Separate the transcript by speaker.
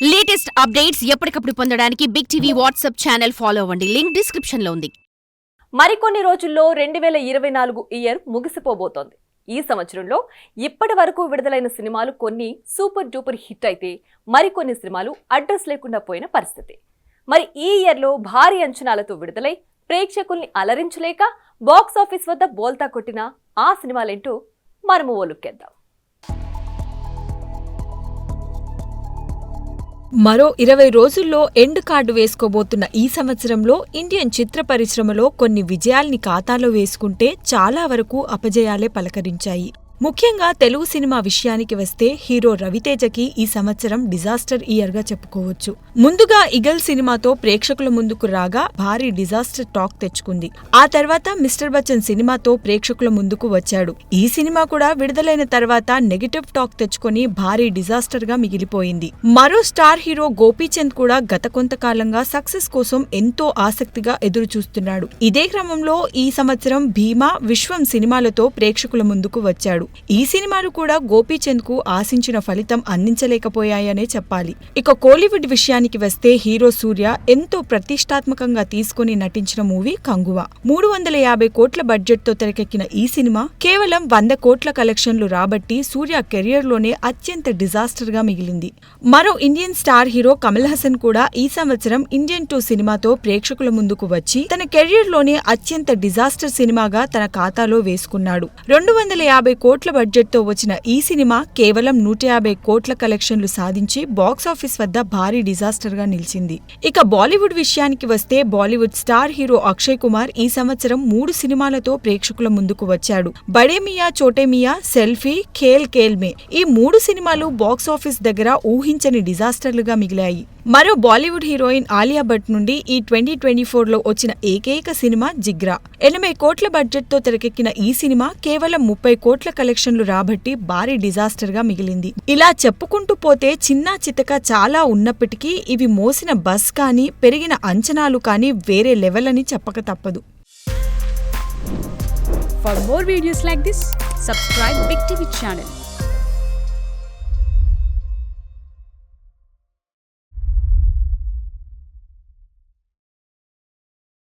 Speaker 1: Latest updates ఎప్పటికప్పుడు పొందడానికి Big TV WhatsApp channel follow అవ్వండి. లింక్ డిస్క్రిప్షన్ లో ఉంది.
Speaker 2: మరికొన్ని రోజుల్లో 2024 ఇయర్ ముగిసిపోబోతోంది. ఈ సంవత్సరంలో ఇప్పటి వరకు విడుదలైన సినిమాలు కొన్ని సూపర్ డూపర్ హిట్ అయితే మరికొన్ని సినిమాలు అడ్రస్ లేకుండా పోయిన పరిస్థితి. మరి ఈ ఇయర్లో భారీ అంచనాలతో విడుదలై ప్రేక్షకుల్ని అలరించలేక బాక్సాఫీస్ వద్ద బోల్తా కొట్టిన ఆ సినిమాలేంటో మనము ఓలుక్కేద్దాం.
Speaker 3: మరో 20 రోజుల్లో ఎండ్ కార్డు వేసుకోబోతున్న ఈ సంవత్సరంలో ఇండియన్ చిత్ర పరిశ్రమలో కొన్ని విజయాల్ని ఖాతాలో వేసుకుంటే చాలా వరకు అపజయాలే పలకరించాయి. ముఖ్యంగా తెలుగు సినిమా విషయానికి వస్తే హీరో రవితేజకి ఈ సంవత్సరం డిజాస్టర్ ఇయర్ గా చెప్పుకోవచ్చు. ముందుగా ఈగల్ సినిమాతో ప్రేక్షకుల ముందుకు రాగా భారీ డిజాస్టర్ టాక్ తెచ్చుకుంది. ఆ తర్వాత మిస్టర్ బచ్చన్ సినిమాతో ప్రేక్షకుల ముందుకు వచ్చాడు. ఈ సినిమా కూడా విడుదలైన తర్వాత నెగటివ్ టాక్ తెచ్చుకొని భారీ డిజాస్టర్ గా మిగిలిపోయింది. మరో స్టార్ హీరో గోపీచంద్ కూడా గత కొంతకాలంగా సక్సెస్ కోసం ఎంతో ఆసక్తిగా ఎదురు చూస్తున్నాడు. ఇదే క్రమంలో ఈ సంవత్సరం భీమా, విశ్వం సినిమాలతో ప్రేక్షకుల ముందుకు వచ్చాడు. ఈ సినిమాలు కూడా గోపీచంద్ కు ఆశించిన ఫలితం అందించలేకపోయాయనే చెప్పాలి. ఇక కోలీవుడ్ విషయానికి వస్తే హీరో సూర్య ఎంతో ప్రతిష్టాత్మకంగా తీసుకుని నటించిన మూవీ కంగువా. 350 కోట్ల బడ్జెట్ తో తెరకెక్కిన ఈ సినిమా కేవలం 100 కోట్ల కలెక్షన్లు రాబట్టి సూర్య కెరియర్ లోనే అత్యంత డిజాస్టర్ గా మిగిలింది. మరో Indian star hero Kamal Haasan కూడా ఈ సంవత్సరం ఇండియన్ 2 సినిమాతో ప్రేక్షకుల ముందుకు వచ్చి తన కెరియర్ లోనే అత్యంత డిజాస్టర్ సినిమాగా తన ఖాతాలో వేసుకున్నాడు. 250 కోట్ల బడ్జెట్ తో వచ్చిన ఈ సినిమా కేవలం 150 కోట్ల కలెక్షన్లు సాధించి బాక్సాఫీస్ వద్ద భారీ డిజాస్టర్ గా నిలిచింది. ఇక బాలీవుడ్ విషయానికి వస్తే బాలీవుడ్ స్టార్ హీరో అక్షయ్ కుమార్ ఈ సంవత్సరం 3 సినిమాలతో ప్రేక్షకుల ముందుకు వచ్చాడు. బడే మియా, చోటే మియా, సెల్ఫీ, ఖేల్ ఖేల్ మే ఈ 3 సినిమాలు బాక్సాఫీస్ దగ్గర ఊహించని డిజాస్టర్లుగా మిగిలాయి. మరో బాలీవుడ్ హీరోయిన్ ఆలియా భట్ నుండి ఈ 2024లో వచ్చిన ఏకైక సినిమా జిగ్రా. 80 కోట్ల బడ్జెట్ తో తెరకెక్కిన ఈ సినిమా కేవలం 30 కోట్ల కలెక్షన్లు రాబట్టి భారీ డిజాస్టర్ గా మిగిలింది. ఇలా చెప్పుకుంటూ పోతే చిన్నా చితక చాలా ఉన్నప్పటికీ ఇవి మోసిన బస్ కానీ పెరిగిన అంచనాలు కానీ వేరే లెవెల్ అని చెప్పక తప్పదు.
Speaker 4: For more videos like this, subscribe Big TV channel.